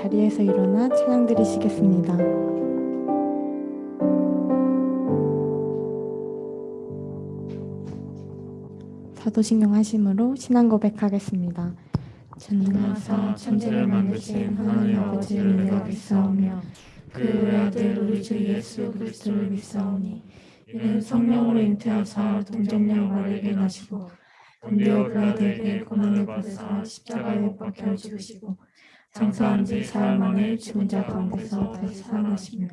자리에서 일어나 찬양 드리시겠습니다. 사도신경 하심으로 신앙 고백하겠습니다. 전능하사 천지를 만드신 하나님 아버지를 내가 믿사오며 그 외아들 우리 주 예수 그리스도를 믿사오니 이는 성령으로 잉태하사 동정녀 마리아에게 나시고 본디오 빌라도에게 고난을 받으사 십자가에 못 박혀 죽으시고 장사한 지 사흘 만에 죽은 자 가운데서 다시 살아나시며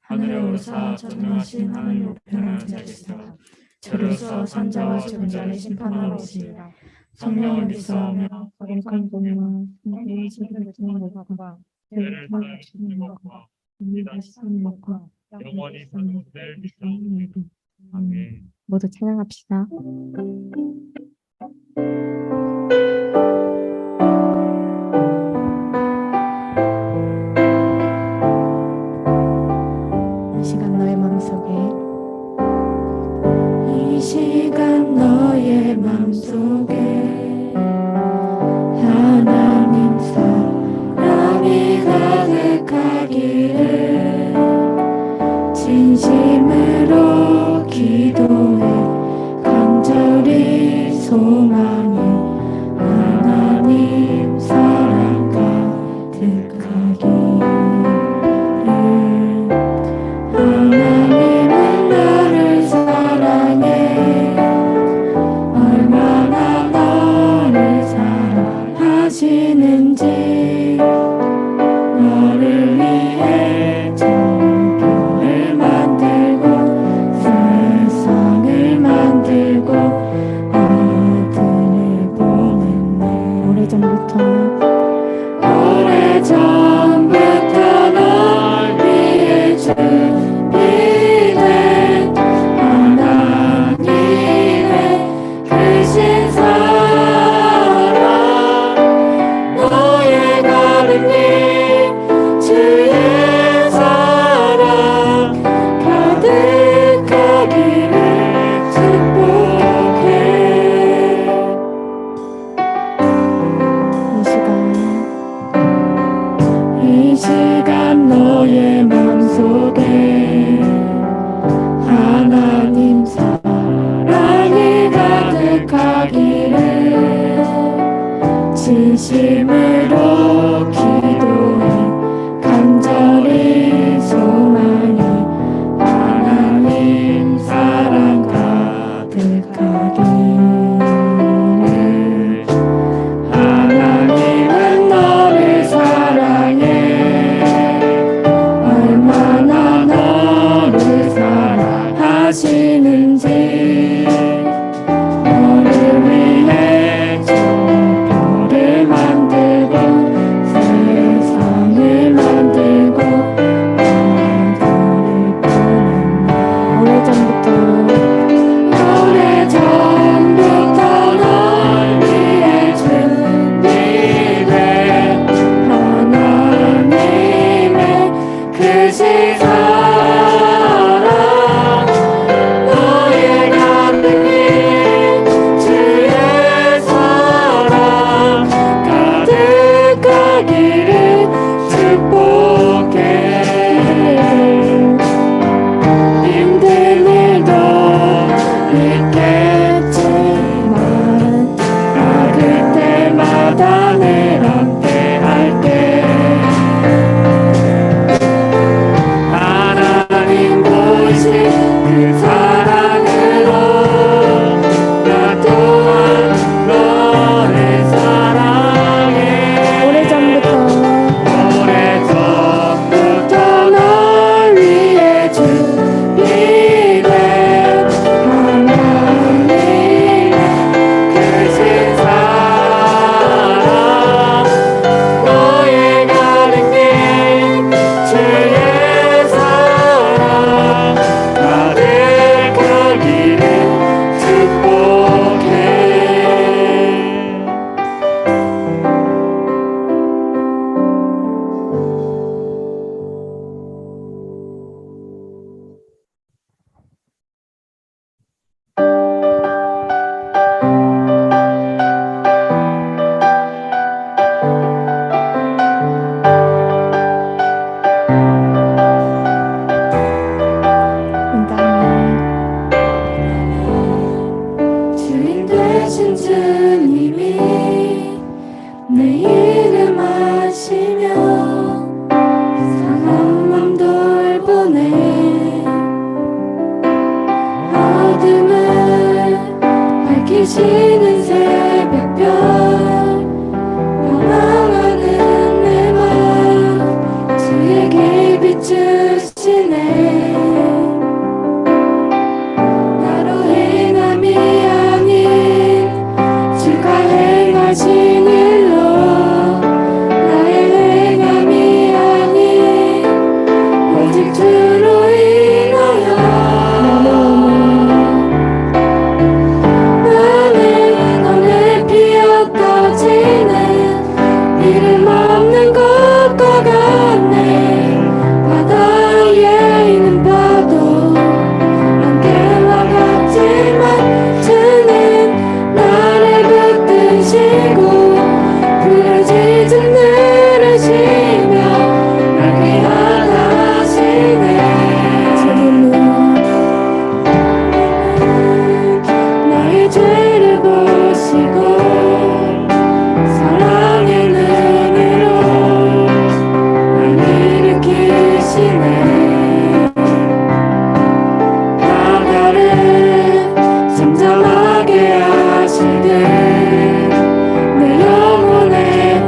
하늘에 오르사 전능하신 하나님 우편에 앉으시다가 저로서 산자와 죽은 자를 심판하러 오시리라. 성령을 믿사오며 거룩한 공의와 성령의 세례를 듣는 것과 죄를 사하여 주시는 것과 우리가 사는 것과 영원히 사는 것을 믿사옵나이다. 아멘. 모두 찬양합시다. 이 시간 너의 마음속에 이 시간 너의 맘속에 하나님 사랑이 가득하기를 진심으로 기도해 간절히 소망해 하나님 사랑 가득하기를. 하나님은 나를 사랑해 얼마나 너를 사랑하시는지 너를 위해 별을 만들고 세상을 만들고 아들을 보냈네. 오래전부터 널 위해 준비된 하나님의 크신 사랑 너의 걸음이 주의 사랑 가득하기를 축복해. 이 시간 너의 맘속에 하나님 사랑이 가득하기를 진심으로 기도해 간절히 소망해 하나님 사랑 가득하기를. 하나님은 너를 사랑해 얼마나 너를 사랑하시는지 너를 위해 별을 만들고 세상을 만들고 아들을 보냈네. 오래전부터 널 위해 준비된 하나님의 크신 사랑 너의 가슴 주님이 내 이름 아시며 상한 맘 돌보네. 어둠을 밝히시는 새벽별 방황하는 내 맘 주에게 비추시네. 나로 행함이 아닌 주가 행하신 일로 나의 행함이 아닌 오직 주로 인하여 나는 오늘 피었다 지는 이름 없는 것과 같네. 바다에 있는 파도 안개와 같지만 주는 나를 붙드시고 부르짖음 들으시며 날 귀하다 하시네. 주님은 나의 죄를 보시고 사랑의 눈으로 날 일으키시네. 바다를 잠잠하게 하시듯 내 영혼의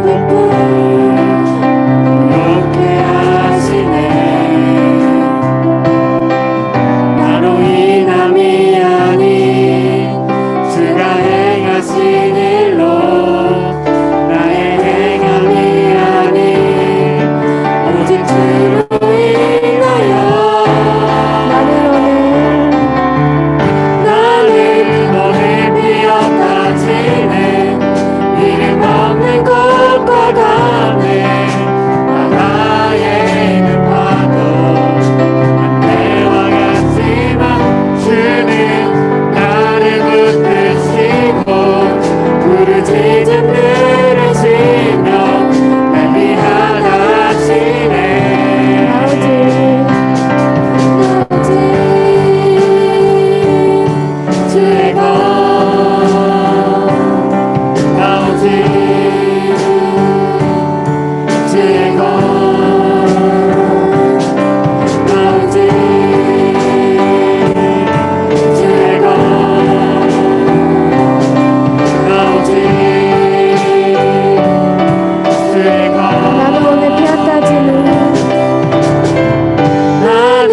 폭풍 이렇게 하시네. 나로 인함이 아닌 주가 행하신 일로 나의 행함이 아닌 오직 주로 인하여 나는 오늘 피었다 지는 이름 없는 꽃과 같네. 바다에 있는 파도 안개와 같지만 주는 나를 붙드시고 부르짖음 들으시며 날 위하다 하시네. 오직 주의 것 나 오직 주의 것 나 오직 주의 것 나 오직 주의 것 나도 오늘 피었다 지는 나는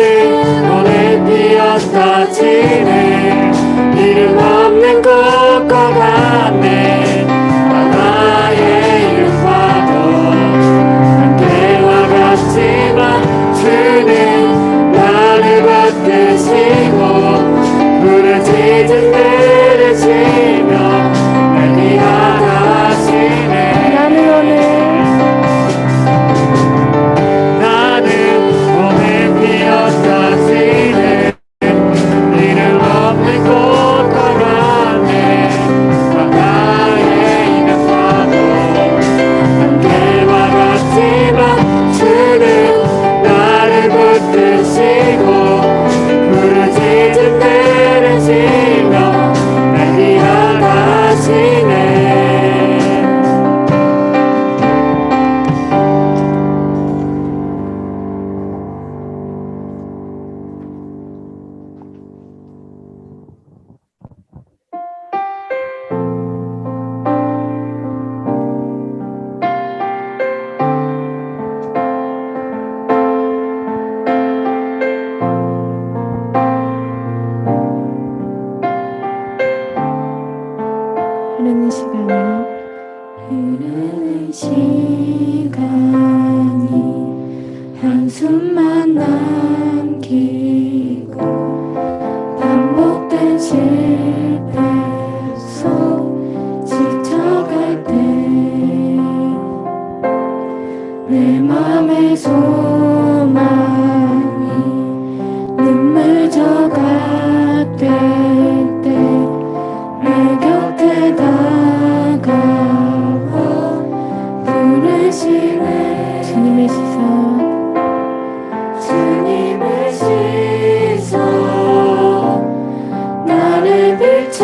오늘 피었다 지는 이름 없는 꽃과 같네. 바다에 있는 파도 안개와 같지만 주는 나를 붙드시고 부르짖음 들으시며 날 위하다 하시네. 나는 오늘 피었다 지는 이름 없는 꽃과 같네. 바다에 있는 파도 안개와 같지만 주는 나를 붙드시고 부르짖음 들으시며 날 위하다 하시네. 흐르는 시간이 흐르는 시간이 한숨만 남기고 반복된 실패 속 지쳐갈 때 내 맘의 소망이 눈물져가 될 때 내 곁에 다가와 부르시네. 주님의 시선 주님의 시선 나를 비추시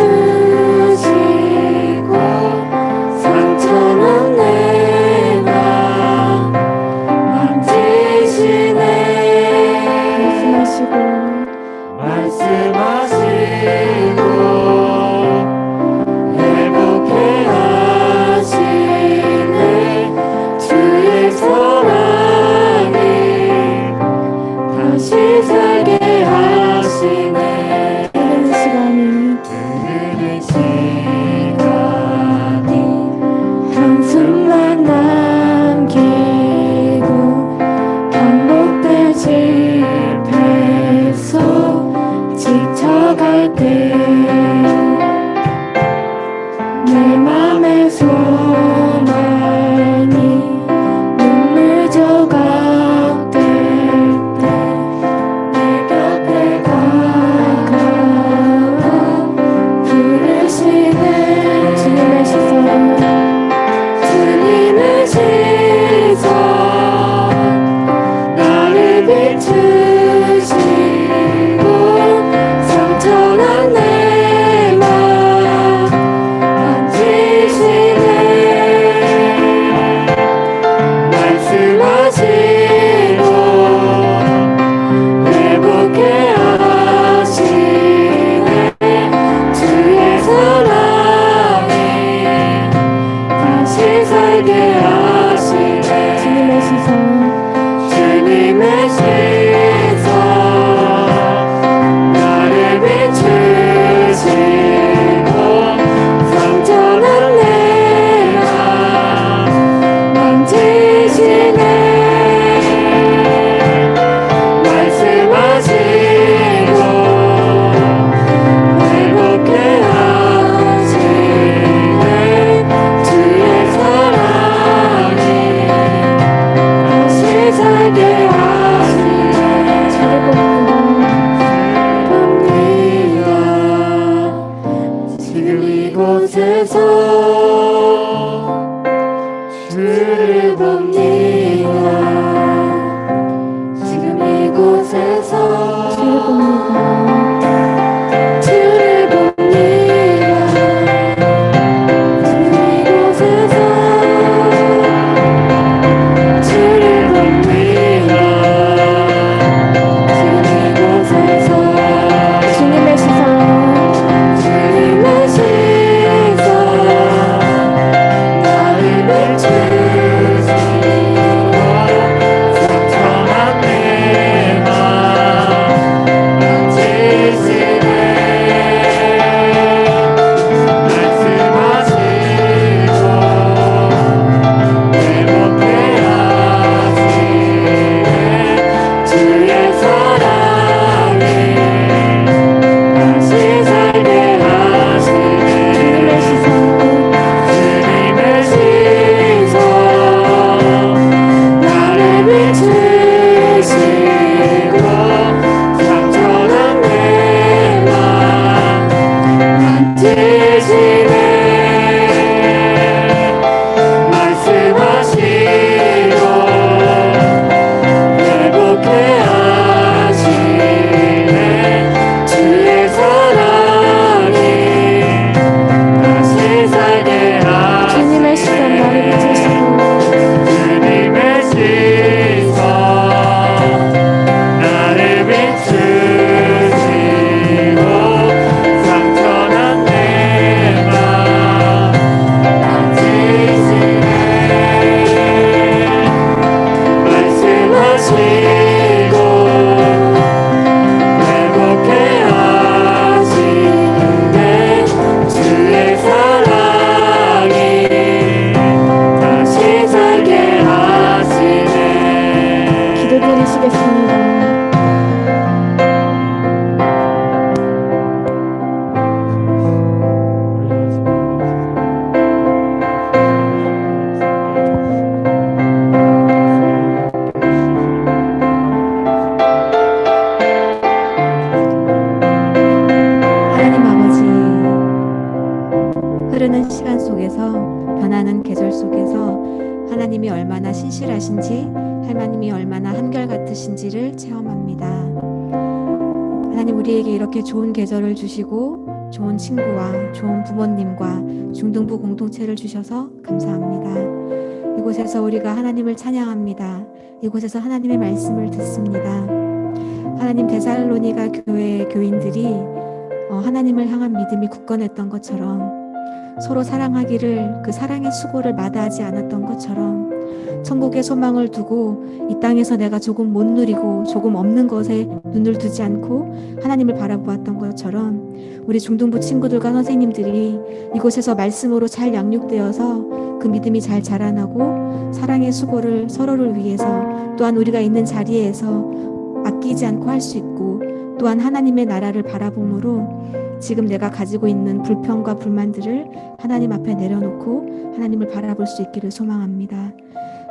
살게 하시네. 주님의 시선 주님의 시선 나를 비추시고 상처난 내 맘 만지시네. 말씀하시고 회복해 하시네. 주의 사랑이 다시 살게 하시네. 주를 봅니다. 지금 이곳에서 주를 봅니다. 지금 이곳에서 주를 봅니다. 주를 봅니다. 지금 이곳에서 주를 봅니다. 지금 이곳에서 주님의 시선 주님의 시선 나를 비추시고 상처난 내 맘 만지시네. 말씀하시고 회복해 하시네. 주의 사랑이 다시 살게 하시네. 주님의 시선 주님의 시선 나를 비추시고 상처난 내 맘 만지시네. 말씀하시고 회복해 하시네. 주의 사랑이 다시 살게 하시네. 주님의 시선 나를 비추시고 주님의 시선 나를 비추시고 상처난 내 맘 만지시네. 말씀하시고 회복해 하시네. 주의 사랑이 다시 살게 하시네. 기도드리시겠습니다. 하나님 아버지, 흐르는 시간 속에서 변하는 계절 속에서 하나님이 얼마나 신실하신지, 하나님이 얼마나 한결같으신지를 체험합니다. 하나님, 우리에게 이렇게 좋은 계절을 주시고 좋은 친구와 좋은 부모님과 중등부 공동체를 주셔서 감사합니다. 이곳에서 우리가 하나님을 찬양합니다. 이곳에서 하나님의 말씀을 듣습니다. 하나님, 데살로니가 교회의 교인들이 하나님을 향한 믿음이 굳건했던 것처럼, 서로 사랑하기를 그 사랑의 수고를 마다하지 않았던 것처럼, 천국의 소망을 두고 이 땅에서 내가 조금 못 누리고 조금 없는 것에 눈을 두지 않고 하나님을 바라보았던 것처럼, 우리 중등부 친구들과 선생님들이 이곳에서 말씀으로 잘 양육되어서 그 믿음이 잘 자라나고 사랑의 수고를 서로를 위해서, 또한 우리가 있는 자리에서 아끼지 않고 할 수 있고, 또한 하나님의 나라를 바라봄으로 지금 내가 가지고 있는 불평과 불만들을 하나님 앞에 내려놓고 하나님을 바라볼 수 있기를 소망합니다.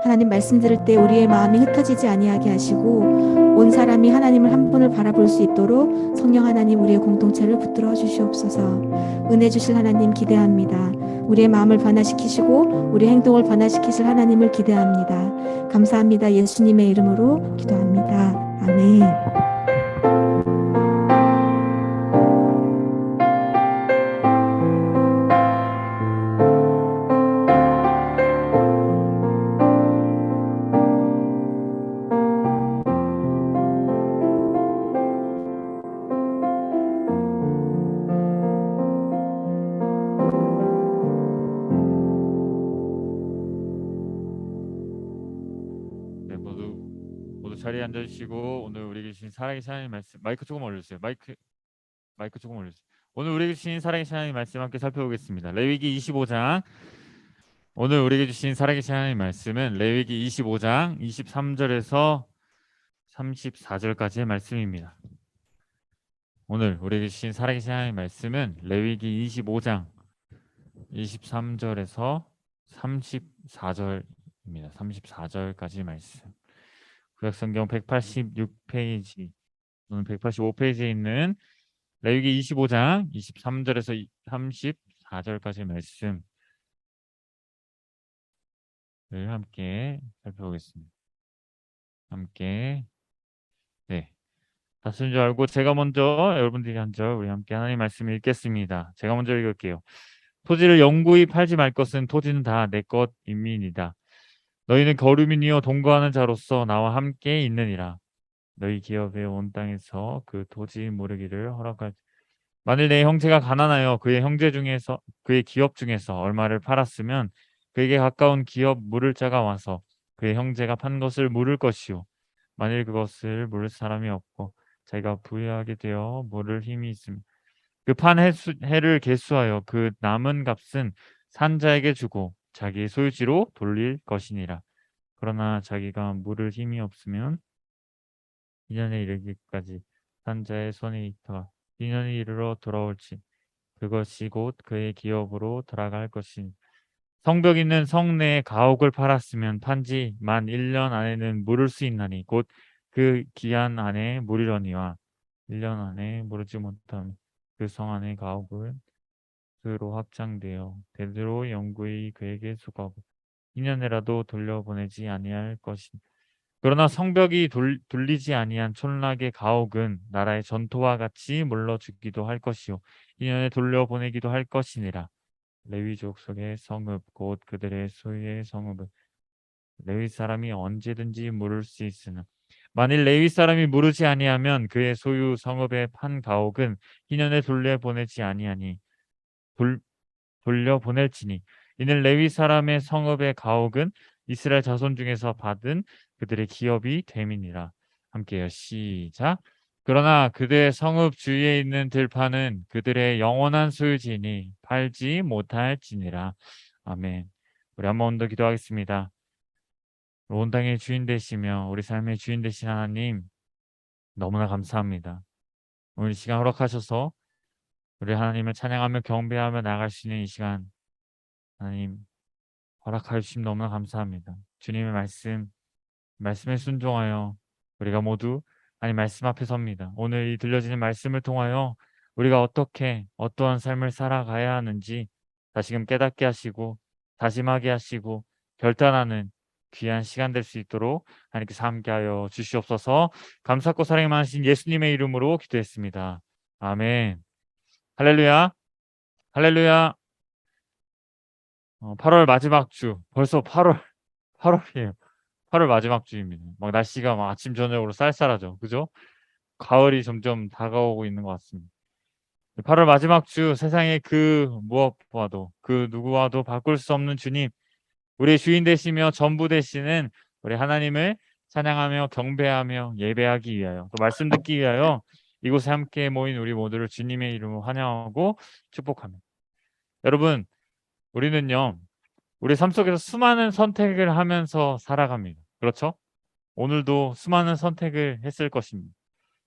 하나님, 말씀 들을 때 우리의 마음이 흩어지지 아니하게 하시고 온 사람이 하나님을 한 분을 바라볼 수 있도록 성령 하나님, 우리의 공동체를 붙들어 주시옵소서. 은혜 주실 하나님 기대합니다. 우리의 마음을 변화시키시고 우리 행동을 변화시키실 하나님을 기대합니다. 감사합니다. 예수님의 이름으로 기도합니다. 아멘. 자리에 앉아주시고 오늘 우리에게 주신 살아계신 하나님 말씀 마이크 조금 올려주세요. 마이크 조금 올려주세요. 오늘 우리에게 주신 살아계신 하나님 말씀 함께 살펴보겠습니다. 레위기 25장. 오늘 우리에게 주신 살아계신 하나님 말씀은 레위기 25장 23절에서 34절까지의 말씀입니다. 오늘 우리에게 주신 살아계신 하나님 말씀은 레위기 25장 23절에서 34절입니다. 34절까지 말씀. 구약성경 186페이지 또는 185페이지에 있는 레위기 25장 23절에서 34절까지 말씀을 함께 살펴보겠습니다. 함께 다 쓴 줄 알고 제가 먼저 여러분들이 한 절 우리 함께 하나님 말씀을 읽겠습니다. 제가 먼저 읽을게요. 토지를 영구히 팔지 말 것은 토지는 다 내 것임이니이다. 너희는 거류민이여 동거하는 자로서 나와 함께 있느니라. 너희 기업에 온 땅에서 그 토지 모르기를 허락할. 만일 내 형제가 가난하여 그의 기업 중에서 얼마를 팔았으면 그에게 가까운 기업 물을 자가 와서 그의 형제가 판 것을 물을 것이요. 만일 그것을 물을 사람이 없고 자기가 부유하게 되어 물을 힘이 있으면 그 판 해를 계수하여 그 남은 값은 산자에게 주고 자기의 소유지로 돌릴 것이니라. 그러나 자기가 물을 힘이 없으면 2년에 이르기까지 산자의 손에 있다가 2년이 이르러 돌아올지 그것이 곧 그의 기업으로 돌아갈 것이니 성벽 있는 성 내에 가옥을 팔았으면 판지 만 1년 안에는 물을 수 있나니 곧 그 기한 안에 물이러니와 1년 안에 물지 못하면 그 성 안에 가옥은 그로 확장되어 대대로 영구히 그에게 수고하고 2년에라도 돌려보내지 아니할 것이니 그러나 성벽이 돌리지 아니한 촌락의 가옥은 나라의 전토와 같이 물러주기도 할 것이요 2년에 돌려보내기도 할 것이니라. 레위족 속의 성읍 곧 그들의 소유의 성읍은 레위 사람이 언제든지 물을 수 있으나 만일 레위 사람이 물으지 아니하면 그의 소유 성읍의 판 가옥은 2년에 돌려보내지 아니하니 돌려보낼지니 이는 레위 사람의 성읍의 가옥은 이스라엘 자손 중에서 받은 그들의 기업이 됨이니라. 함께요. 시작. 그러나 그들의 성읍 주위에 있는 들판은 그들의 영원한 소유지니 팔지 못할지니라. 아멘. 우리 한 번 더 기도하겠습니다. 온 땅의 주인 되시며 우리 삶의 주인 되신 하나님 너무나 감사합니다. 오늘 이 시간 허락하셔서 우리 하나님을 찬양하며 경배하며 나아갈 수 있는 이 시간 하나님 허락하여 주심 너무나 감사합니다. 주님의 말씀에 순종하여 우리가 모두 하나님 말씀 앞에 섭니다. 오늘 이 들려지는 말씀을 통하여 우리가 어떻게 어떠한 삶을 살아가야 하는지 다시금 깨닫게 하시고 다짐하게 하시고 결단하는 귀한 시간 될 수 있도록 하나님께서 함께하여 주시옵소서. 감사하고 사랑이 많으신 예수님의 이름으로 기도했습니다. 아멘. 할렐루야. 할렐루야. 8월 마지막 주. 벌써 8월이에요. 8월 마지막 주입니다. 막 날씨가 막 아침 저녁으로 쌀쌀하죠. 그죠? 가을이 점점 다가오고 있는 것 같습니다. 8월 마지막 주 세상의 그 무엇과도 그 누구와도 바꿀 수 없는 주님, 우리의 주인 되시며 전부 되시는 우리 하나님을 찬양하며 경배하며 예배하기 위하여 또 말씀 듣기 위하여 이곳에 함께 모인 우리 모두를 주님의 이름으로 환영하고 축복합니다. 여러분, 우리는요, 우리 삶 속에서 수많은 선택을 하면서 살아갑니다. 그렇죠? 오늘도 수많은 선택을 했을 것입니다.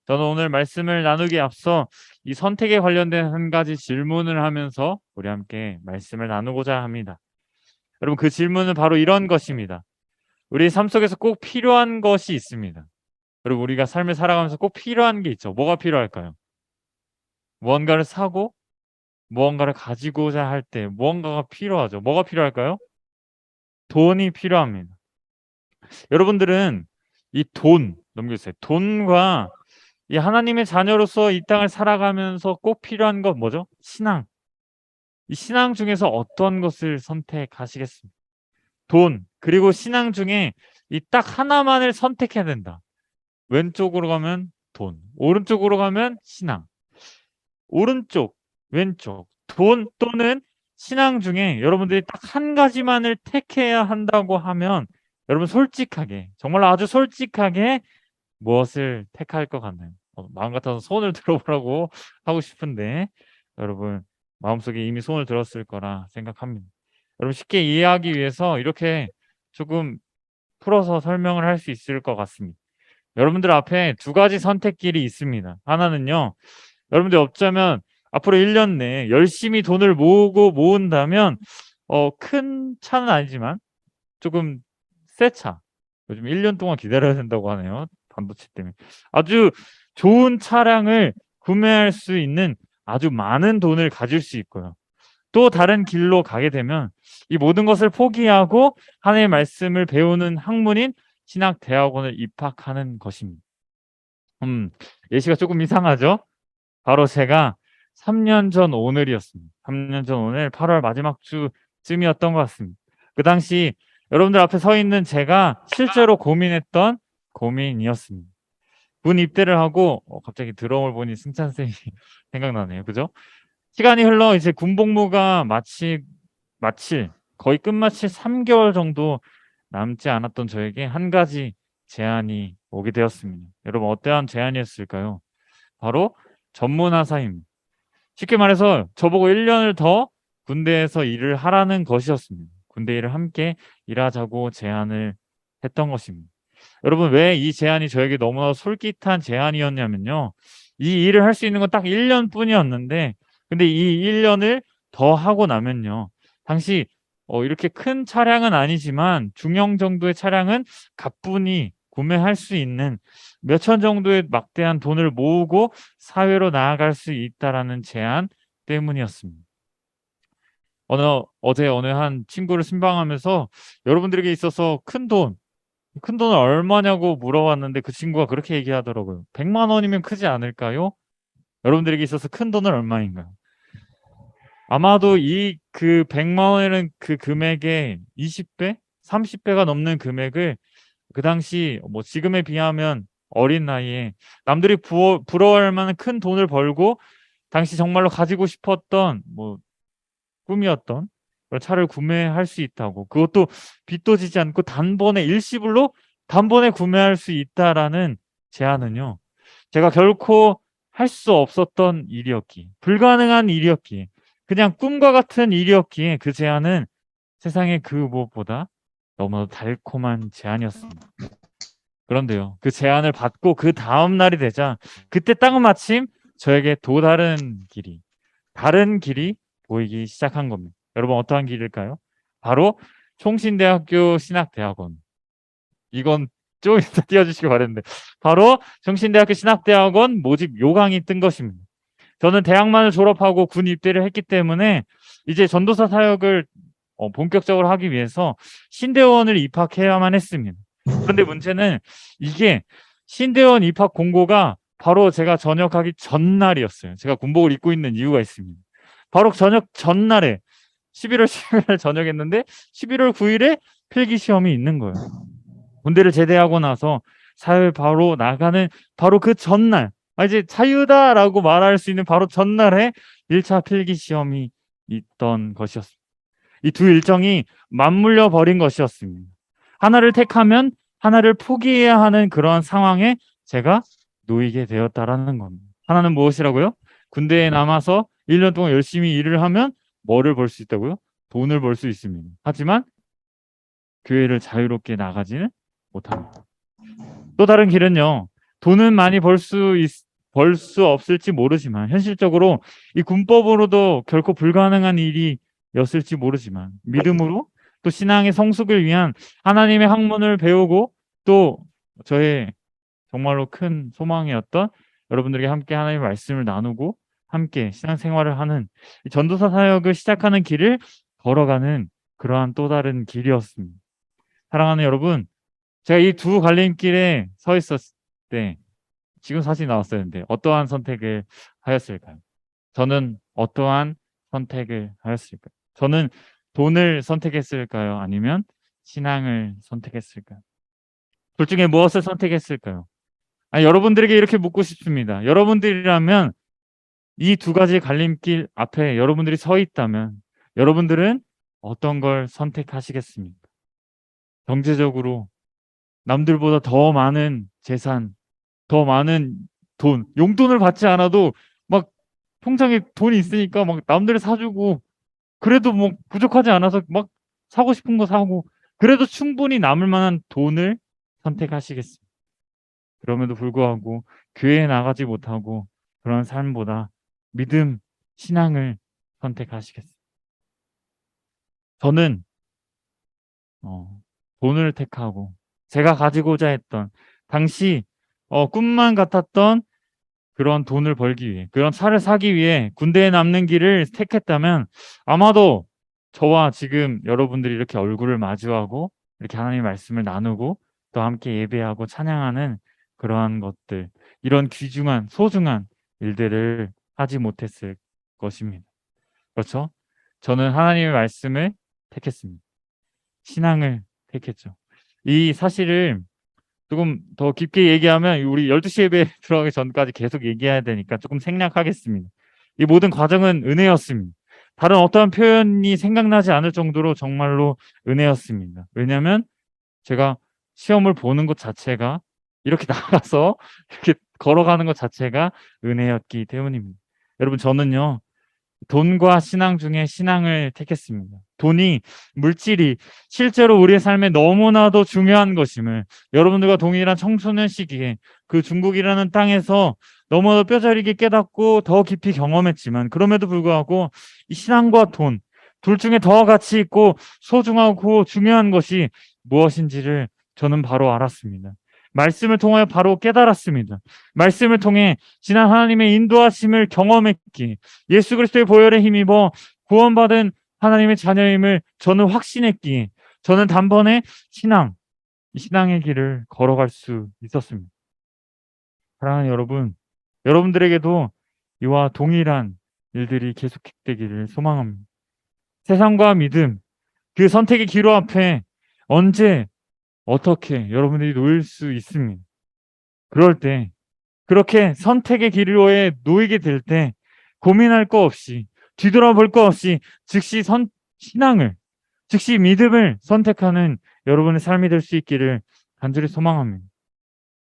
저는 오늘 말씀을 나누기에 앞서 이 선택에 관련된 한 가지 질문을 하면서 우리 함께 말씀을 나누고자 합니다. 여러분, 그 질문은 바로 이런 것입니다. 우리 삶 속에서 꼭 필요한 것이 있습니다. 여러분, 우리가 삶을 살아가면서 꼭 필요한 게 있죠. 뭐가 필요할까요? 무언가를 사고 무언가를 가지고자 할 때 무언가가 필요하죠. 뭐가 필요할까요? 돈이 필요합니다. 여러분들은 이 돈, 넘겨주세요. 돈과 이 하나님의 자녀로서 이 땅을 살아가면서 꼭 필요한 것 뭐죠? 신앙. 이 신앙 중에서 어떤 것을 선택하시겠습니까? 돈, 그리고 신앙 중에 이 딱 하나만을 선택해야 된다. 왼쪽으로 가면 돈, 오른쪽으로 가면 신앙. 오른쪽, 왼쪽, 돈 또는 신앙 중에 여러분들이 딱 한 가지만을 택해야 한다고 하면 여러분 솔직하게, 정말 아주 솔직하게 무엇을 택할 것 같나요? 마음 같아서 손을 들어보라고 하고 싶은데 여러분 마음속에 이미 손을 들었을 거라 생각합니다. 여러분 쉽게 이해하기 위해서 이렇게 조금 풀어서 설명을 할 수 있을 것 같습니다. 여러분들 앞에 두 가지 선택길이 있습니다. 하나는요, 여러분들 어쩌면 앞으로 1년 내에 열심히 돈을 모은다면 큰 차는 아니지만 조금 새 차, 요즘 1년 동안 기다려야 된다고 하네요. 반도체 때문에. 아주 좋은 차량을 구매할 수 있는 아주 많은 돈을 가질 수 있고요. 또 다른 길로 가게 되면 이 모든 것을 포기하고 하나님의 말씀을 배우는 학문인 신학대학원을 입학하는 것입니다. 예시가 조금 이상하죠? 바로 제가 3년 전 오늘이었습니다. 3년 전 오늘 8월 마지막 주쯤이었던 것 같습니다. 그 당시 여러분들 앞에 서 있는 제가 실제로 고민했던 고민이었습니다. 군 입대를 하고 갑자기 드럼을 보니 승찬 쌤이 생각나네요. 그죠? 시간이 흘러 이제 군복무가 마칠 거의 끝마칠 3개월 정도 남지 않았던 저에게 한 가지 제안이 오게 되었습니다. 여러분 어떠한 제안이었을까요? 바로 전문화사입니다. 쉽게 말해서 저보고 1년을 더 군대에서 일을 하라는 것이었습니다. 군대 일을 함께 일하자고 제안을 했던 것입니다. 여러분 왜 이 제안이 저에게 너무나 솔깃한 제안이었냐면요. 이 일을 할 수 있는 건 딱 1년 뿐이었는데 근데 이 1년을 더 하고 나면요. 당시 이렇게 큰 차량은 아니지만 중형 정도의 차량은 가뿐히 구매할 수 있는 몇천 정도의 막대한 돈을 모으고 사회로 나아갈 수 있다라는 제안 때문이었습니다. 어제 어느 한 친구를 신방하면서 여러분들에게 있어서 큰 돈을 얼마냐고 물어봤는데 그 친구가 그렇게 얘기하더라고요. 100만 원이면 크지 않을까요? 여러분들에게 있어서 큰 돈은 얼마인가요? 아마도 그 100만 원이라는 그 금액의 20배, 30배가 넘는 금액을 그 당시 뭐 지금에 비하면 어린 나이에 남들이 부러워할 만한 큰 돈을 벌고 당시 정말로 가지고 싶었던 뭐 꿈이었던 그런 차를 구매할 수 있다고 그것도 빚도 지지 않고 단번에 일시불로 단번에 구매할 수 있다라는 제안은요. 제가 결코 할 수 없었던 일이었기에 불가능한 일이었기에 그냥 꿈과 같은 일이었기에 그 제안은 세상의 그 무엇보다 너무나도 달콤한 제안이었습니다. 그런데요. 그 제안을 받고 그 다음 날이 되자 그때 딱 마침 저에게 또 다른 길이 보이기 시작한 겁니다. 여러분 어떠한 길일까요? 바로 총신대학교 신학대학원. 이건 좀 이따 띄워주시기 바랬는데 바로 총신대학교 신학대학원 모집 요강이 뜬 것입니다. 저는 대학만을 졸업하고 군 입대를 했기 때문에 이제 전도사 사역을 본격적으로 하기 위해서 신대원을 입학해야만 했습니다. 그런데 문제는 이게 신대원 입학 공고가 바로 제가 전역하기 전날이었어요. 제가 군복을 입고 있는 이유가 있습니다. 바로 전역 전날에 11월 10일 전역했는데 11월 9일에 필기 시험이 있는 거예요. 군대를 제대하고 나서 사회 바로 나가는 바로 그 전날 이제 자유다라고 말할 수 있는 바로 전날에 1차 필기 시험이 있던 것이었습니다. 이 두 일정이 맞물려 버린 것이었습니다. 하나를 택하면 하나를 포기해야 하는 그러한 상황에 제가 놓이게 되었다라는 겁니다. 하나는 무엇이라고요? 군대에 남아서 1년 동안 열심히 일을 하면 뭐를 벌 수 있다고요? 돈을 벌 수 있습니다. 하지만 교회를 자유롭게 나가지는 못합니다. 또 다른 길은요. 돈은 많이 벌 수 없을지 모르지만 현실적으로 이 군법으로도 결코 불가능한 일이었을지 모르지만 믿음으로 또 신앙의 성숙을 위한 하나님의 학문을 배우고 또 저의 정말로 큰 소망이었던 여러분들에게 함께 하나님의 말씀을 나누고 함께 신앙생활을 하는 이 전도사 사역을 시작하는 길을 걸어가는 그러한 또 다른 길이었습니다. 사랑하는 여러분, 제가 이 두 갈림길에 서 있었을 때 지금 사진이 나왔어야 했는데 어떠한 선택을 하였을까요? 저는 어떠한 선택을 하였을까요? 저는 돈을 선택했을까요? 아니면 신앙을 선택했을까요? 둘 중에 무엇을 선택했을까요? 여러분들에게 이렇게 묻고 싶습니다. 여러분들이라면 이 두 가지 갈림길 앞에 여러분들이 서 있다면 여러분들은 어떤 걸 선택하시겠습니까? 경제적으로 남들보다 더 많은 재산 더 많은 돈, 용돈을 받지 않아도 막 통장에 돈이 있으니까 막 남들 사주고, 그래도 뭐 부족하지 않아서 막 사고 싶은 거 사고, 그래도 충분히 남을 만한 돈을 선택하시겠습니다. 그럼에도 불구하고 교회에 나가지 못하고 그런 삶보다 믿음, 신앙을 선택하시겠습니다. 저는 돈을 택하고 제가 가지고자 했던 당시 꿈만 같았던 그런 돈을 벌기 위해, 그런 차를 사기 위해 군대에 남는 길을 택했다면 아마도 저와 지금 여러분들이 이렇게 얼굴을 마주하고 이렇게 하나님의 말씀을 나누고 또 함께 예배하고 찬양하는 그러한 것들, 이런 귀중한 소중한 일들을 하지 못했을 것입니다. 그렇죠? 저는 하나님의 말씀을 택했습니다. 신앙을 택했죠. 이 사실을 조금 더 깊게 얘기하면 우리 12시 예배 들어가기 전까지 계속 얘기해야 되니까 조금 생략하겠습니다. 이 모든 과정은 은혜였습니다. 다른 어떠한 표현이 생각나지 않을 정도로 정말로 은혜였습니다. 왜냐하면 제가 시험을 보는 것 자체가, 이렇게 나가서 이렇게 걸어가는 것 자체가 은혜였기 때문입니다. 여러분, 저는요, 돈과 신앙 중에 신앙을 택했습니다. 돈이, 물질이 실제로 우리의 삶에 너무나도 중요한 것임을 여러분들과 동일한 청소년 시기에 그 중국이라는 땅에서 너무나도 뼈저리게 깨닫고 더 깊이 경험했지만, 그럼에도 불구하고 이 신앙과 돈, 둘 중에 더 가치 있고 소중하고 중요한 것이 무엇인지를 저는 바로 알았습니다. 말씀을 통하여 바로 깨달았습니다. 말씀을 통해 지난 하나님의 인도하심을 경험했기에 예수 그리스도의 보혈에 힘입어 구원받은 하나님의 자녀임을 저는 확신했기에 저는 단번에 신앙의 길을 걸어갈 수 있었습니다. 사랑하는 여러분, 여러분들에게도 이와 동일한 일들이 계속되기를 소망합니다. 세상과 믿음, 그 선택의 기로 앞에 언제 어떻게 여러분들이 놓일 수 있습니다. 그럴 때, 그렇게 선택의 기로에 놓이게 될 때 고민할 거 없이, 뒤돌아볼 거 없이 즉시 신앙을, 즉시 믿음을 선택하는 여러분의 삶이 될 수 있기를 간절히 소망합니다.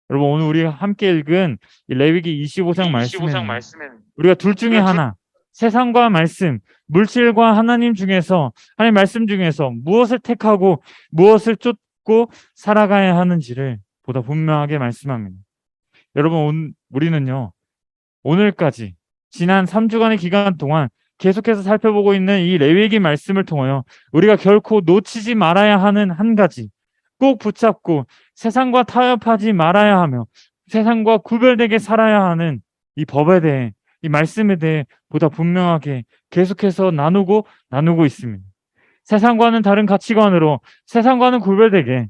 여러분, 오늘 우리가 함께 읽은 이 레위기 25장 말씀에는 우리가 둘 중에 하나, 세상과 말씀, 물질과 하나님 중에서, 하나님 말씀 중에서 무엇을 택하고 무엇을 쫓고 살아가야 하는지를 보다 분명하게 말씀합니다. 여러분, 우리는요, 오늘까지 지난 3주간의 기간 동안 계속해서 살펴보고 있는 이 레위기 말씀을 통하여 우리가 결코 놓치지 말아야 하는 한 가지, 꼭 붙잡고 세상과 타협하지 말아야 하며 세상과 구별되게 살아야 하는 이 법에 대해, 이 말씀에 대해 보다 분명하게 계속해서 나누고 있습니다. 세상과는 다른 가치관으로, 세상과는 구별되게,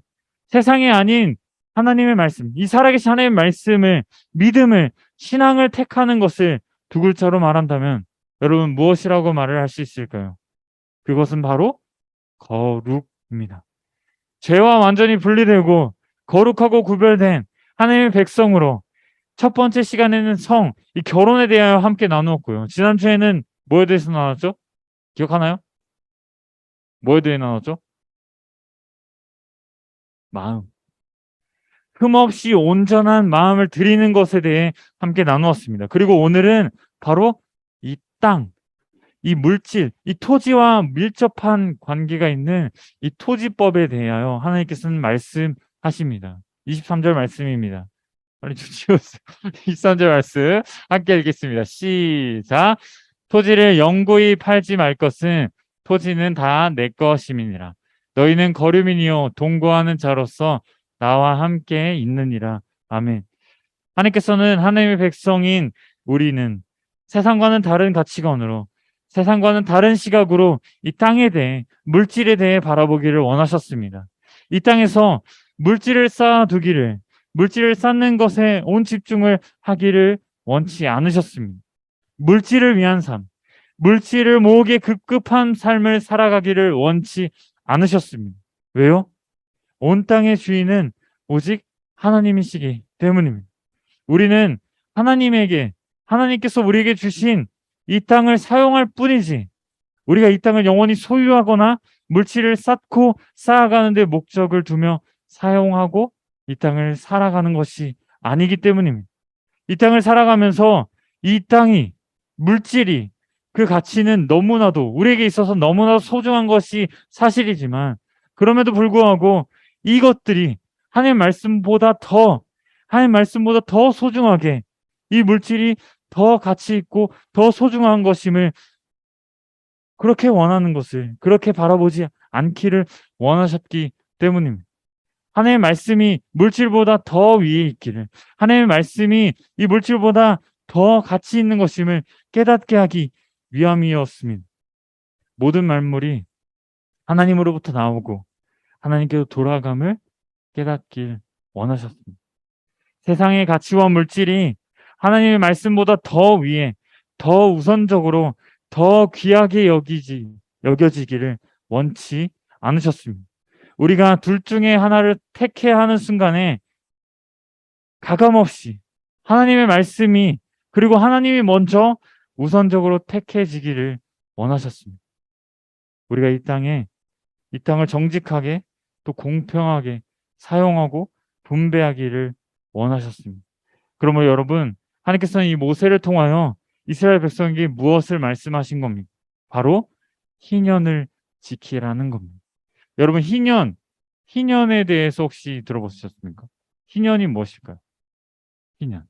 세상이 아닌 하나님의 말씀, 이 살아계신 하나님의 말씀을, 믿음을, 신앙을 택하는 것을 두 글자로 말한다면 여러분, 무엇이라고 말을 할 수 있을까요? 그것은 바로 거룩입니다. 죄와 완전히 분리되고 거룩하고 구별된 하나님의 백성으로 첫 번째 시간에는 이 결혼에 대하여 함께 나누었고요. 지난주에는 뭐에 대해서 나눴죠? 기억하나요? 뭐에 대해 나눴죠? 마음. 흠없이 온전한 마음을 드리는 것에 대해 함께 나누었습니다. 그리고 오늘은 바로 이 땅, 이 물질, 이 토지와 밀접한 관계가 있는 이 토지법에 대하여 하나님께서는 말씀하십니다. 23절 말씀입니다. 빨리 주시오세요. 23절 말씀 함께 읽겠습니다. 시작. 토지를 영구히 팔지 말 것은 토지는 다 내 것임이니라. 너희는 거류민이요 동거하는 자로서 나와 함께 있느니라. 아멘. 하나님께서는 하나님의 백성인 우리는 세상과는 다른 가치관으로, 세상과는 다른 시각으로 이 땅에 대해, 물질에 대해 바라보기를 원하셨습니다. 이 땅에서 물질을 쌓아두기를, 물질을 쌓는 것에 온 집중을 하기를 원치 않으셨습니다. 물질을 위한 삶, 물질을 모으기에 급급한 삶을 살아가기를 원치 않으셨습니다. 왜요? 온 땅의 주인은 오직 하나님이시기 때문입니다. 우리는 하나님께서 우리에게 주신 이 땅을 사용할 뿐이지, 우리가 이 땅을 영원히 소유하거나 물질을 쌓고 쌓아가는 데 목적을 두며 사용하고 이 땅을 살아가는 것이 아니기 때문입니다. 이 땅을 살아가면서 이 땅이, 물질이, 그 가치는 너무나도 우리에게 있어서 너무나도 소중한 것이 사실이지만 그럼에도 불구하고 이것들이 하나님 말씀보다 더 소중하게 이 물질이 더 가치 있고 더 소중한 것임을 그렇게 원하는 것을 그렇게 바라보지 않기를 원하셨기 때문입니다. 하나님의 말씀이 물질보다 더 위에 있기를, 하나님의 말씀이 이 물질보다 더 가치 있는 것임을 깨닫게 하기 위함이었습니다. 모든 만물이 하나님으로부터 나오고 하나님께로 돌아감을 깨닫길 원하셨습니다. 세상의 가치와 물질이 하나님의 말씀보다 더 위에, 더 우선적으로, 더 귀하게 여겨지기를 원치 않으셨습니다. 우리가 둘 중에 하나를 택해야 하는 순간에 가감없이 하나님의 말씀이, 그리고 하나님이 먼저 우선적으로 택해지기를 원하셨습니다. 우리가 이 땅을 정직하게 또 공평하게 사용하고 분배하기를 원하셨습니다. 그러므로 여러분, 하나님께서는 이 모세를 통하여 이스라엘 백성에게 무엇을 말씀하신 겁니까? 바로 희년을 지키라는 겁니다. 여러분, 희년에 대해서 혹시 들어보셨습니까? 희년이 무엇일까요? 희년.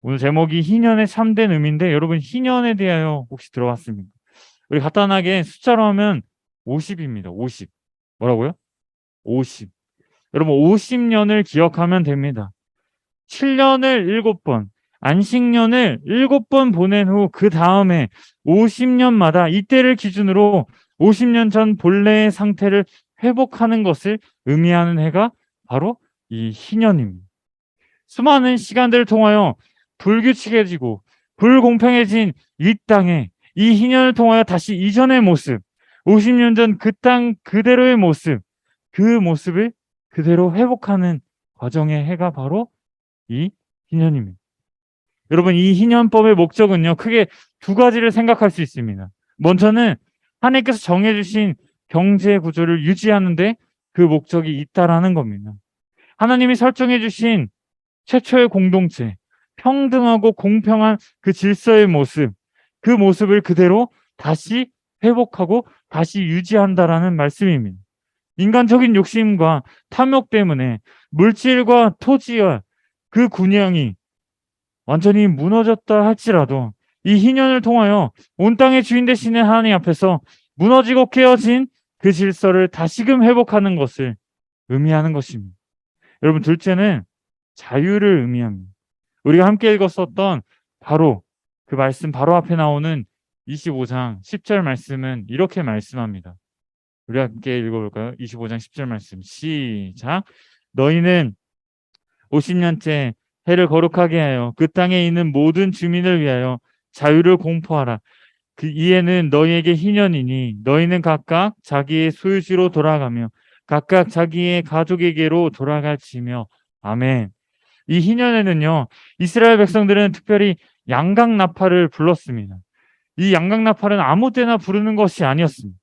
오늘 제목이 희년의 참된 의미인데 여러분, 희년에 대하여 혹시 들어봤습니까? 우리 간단하게 숫자로 하면 50입니다. 50. 뭐라고요? 50. 여러분, 50년을 기억하면 됩니다. 7년을 7번, 안식년을 7번 보낸 후 그 다음에 50년마다 이때를 기준으로 50년 전 본래의 상태를 회복하는 것을 의미하는 해가 바로 이 희년입니다. 수많은 시간들을 통하여 불규칙해지고 불공평해진 이 땅에 이 희년을 통하여 다시 이전의 모습, 50년 전 그 땅 그대로의 모습, 그 모습을 그대로 회복하는 과정의 해가 바로 이 희년입니다. 여러분, 이 희년법의 목적은요, 크게 두 가지를 생각할 수 있습니다. 먼저는 하나님께서 정해주신 경제 구조를 유지하는데 그 목적이 있다라는 겁니다. 하나님이 설정해주신 최초의 공동체, 평등하고 공평한 그 질서의 모습, 그 모습을 그대로 다시 회복하고 다시 유지한다라는 말씀입니다. 인간적인 욕심과 탐욕 때문에 물질과 토지와 그 균형이 완전히 무너졌다 할지라도 이 희년을 통하여 온 땅의 주인 되시는 하나님 앞에서 무너지고 깨어진 그 질서를 다시금 회복하는 것을 의미하는 것입니다. 여러분, 둘째는 자유를 의미합니다. 우리가 함께 읽었었던 바로 그 말씀 바로 앞에 나오는 25장 10절 말씀은 이렇게 말씀합니다. 우리 함께 읽어볼까요? 25장 10절 말씀 시작. 너희는 50년째 해를 거룩하게 하여 그 땅에 있는 모든 주민을 위하여 자유를 공포하라. 그 이에는 너희에게 희년이니 너희는 각각 자기의 소유지로 돌아가며 각각 자기의 가족에게로 돌아갈지며. 아멘. 이 희년에는요, 이스라엘 백성들은 특별히 양강나팔을 불렀습니다. 이 양강나팔은 아무 때나 부르는 것이 아니었습니다.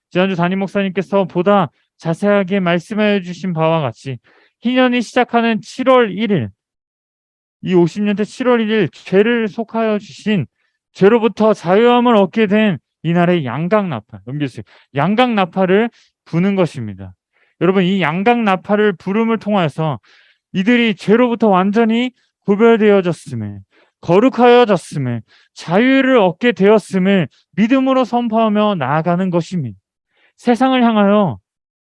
지난주 담임 목사님께서 보다 자세하게 말씀해 주신 바와 같이 희년이 시작하는 7월 1일, 이 50년대 7월 1일 죄를 속하여 주신, 죄로부터 자유함을 얻게 된 이날의 양강나팔, 넘겨주세요. 양강나팔을 부는 것입니다. 여러분, 이 양강나팔을 부름을 통하여서 이들이 죄로부터 완전히 구별되어졌음을, 거룩하여졌음을, 자유를 얻게 되었음을 믿음으로 선포하며 나아가는 것입니다. 세상을 향하여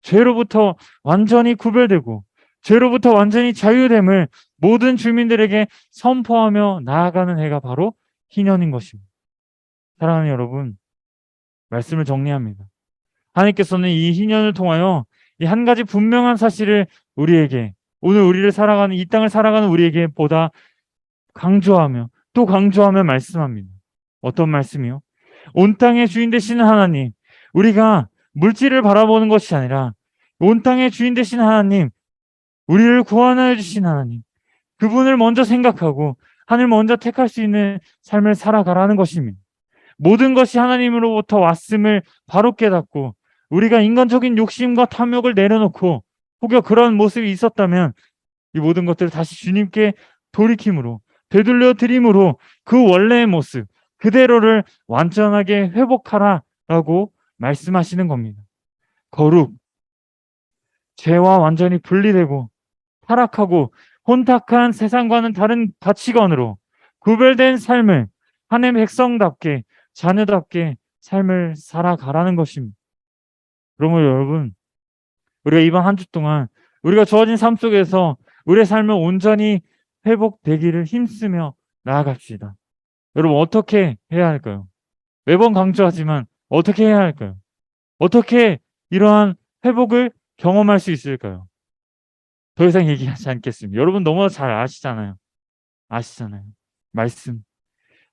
죄로부터 완전히 구별되고 죄로부터 완전히 자유됨을 모든 주민들에게 선포하며 나아가는 해가 바로 희년인 것입니다. 사랑하는 여러분, 말씀을 정리합니다. 하나님께서는 이 희년을 통하여 이 한 가지 분명한 사실을 우리에게, 오늘 우리를 살아가는, 이 땅을 살아가는 우리에게 보다 강조하며 또 강조하며 말씀합니다. 어떤 말씀이요? 온 땅의 주인 되시는 하나님, 우리가 물질을 바라보는 것이 아니라 온 땅의 주인 되신 하나님, 우리를 구원하여 주신 하나님, 그분을 먼저 생각하고 하나님을 먼저 택할 수 있는 삶을 살아가라는 것입니다. 모든 것이 하나님으로부터 왔음을 바로 깨닫고 우리가 인간적인 욕심과 탐욕을 내려놓고 혹여 그런 모습이 있었다면 이 모든 것들을 다시 주님께 돌이킴으로, 되돌려 드림으로 그 원래의 모습 그대로를 완전하게 회복하라라고 말씀하시는 겁니다. 거룩, 죄와 완전히 분리되고 타락하고 혼탁한 세상과는 다른 가치관으로 구별된 삶을 하나님의 백성답게, 자녀답게 삶을 살아가라는 것입니다. 그러면 여러분, 우리가 이번 한 주 동안 우리가 주어진 삶 속에서 우리의 삶을 온전히 회복되기를 힘쓰며 나아갑시다. 여러분, 어떻게 해야 할까요? 매번 강조하지만 어떻게 해야 할까요? 어떻게 이러한 회복을 경험할 수 있을까요? 더 이상 얘기하지 않겠습니다. 여러분 너무 잘 아시잖아요. 말씀.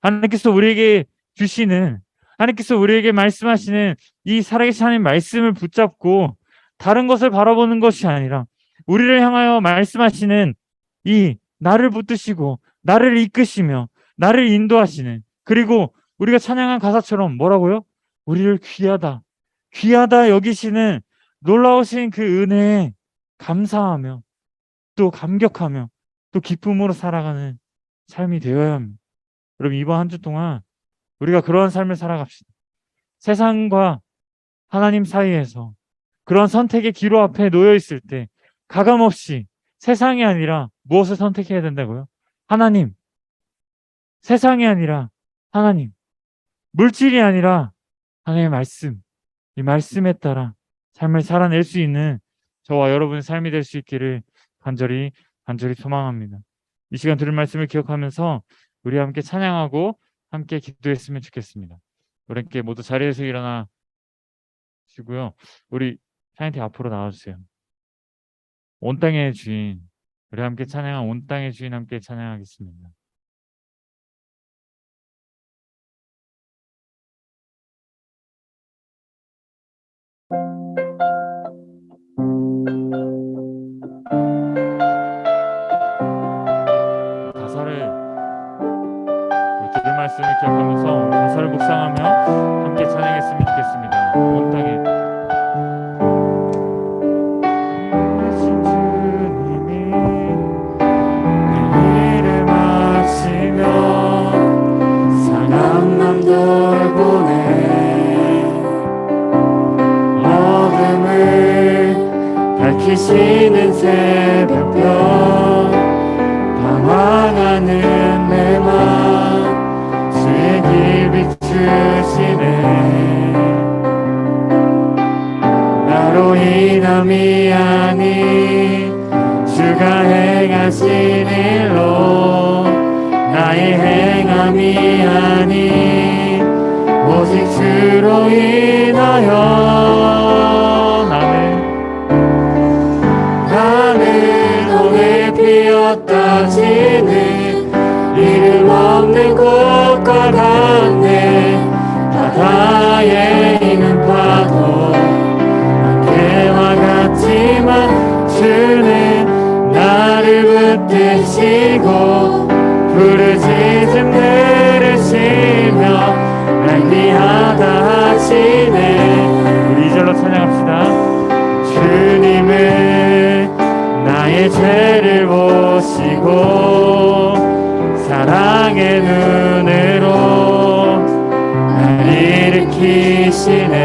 하나님께서 우리에게 주시는, 하나님께서 우리에게 말씀하시는 이 살아계신 하나님 말씀을 붙잡고 다른 것을 바라보는 것이 아니라 우리를 향하여 말씀하시는 이 나를 붙드시고 나를 이끄시며 나를 인도하시는, 그리고 우리가 찬양한 가사처럼 뭐라고요? 우리를 귀하다 여기시는 놀라우신 그 은혜에 감사하며 또 감격하며 또 기쁨으로 살아가는 삶이 되어야 합니다. 여러분, 이번 한 주 동안 우리가 그러한 삶을 살아갑시다. 세상과 하나님 사이에서 그런 선택의 기로 앞에 놓여 있을 때 가감없이 세상이 아니라 무엇을 선택해야 된다고요? 하나님. 세상이 아니라 하나님. 물질이 아니라 하나님의 말씀. 이 말씀에 따라 삶을 살아낼 수 있는 저와 여러분의 삶이 될 수 있기를 간절히 소망합니다. 이 시간 들은 말씀을 기억하면서 우리 함께 찬양하고 함께 기도했으면 좋겠습니다. 우리 함께 모두 자리에서 일어나 주시고요. 우리 사인팀 앞으로 나와주세요. 온 땅의 주인, 우리 함께 찬양한 온 땅의 주인 함께 찬양하겠습니다. 들은 말씀을 기억하면서 가사를 묵상하며 함께 찬양했으면 좋겠습니다. 온 땅에 주님이 내 일을 마치며 상한 맘 돌보네. 어둠을 밝히시는 새벽별, 방황하는 내 맘 길 비추시네. 나로 인함이 아닌 주가 행하신 일로, 나의 행함이 아닌 오직 주로 인하여 나는 오늘 피었다 지는 이름 없는 꽃과 같네. 바다에 있는 파도 안개와 같지만 주는 나를 붙드시고 부르짖음 들으시며 날 귀하다 하시네. 우리 2절로 찬양합시다. 주님은 나의 죄를 보시고 사랑의 눈으로 날 일으키시네.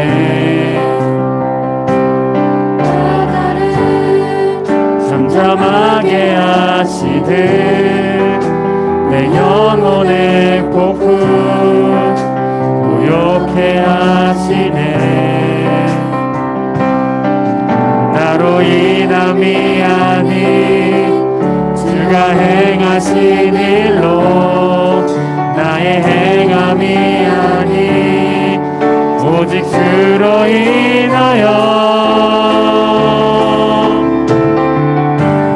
바다를 잠잠하게 하시듯 내 영혼의 폭풍 고요케 하시네. 나로 인함이 아닌 주가 행하신 일로, 나의 행함이 아닌 오직 주로 인하여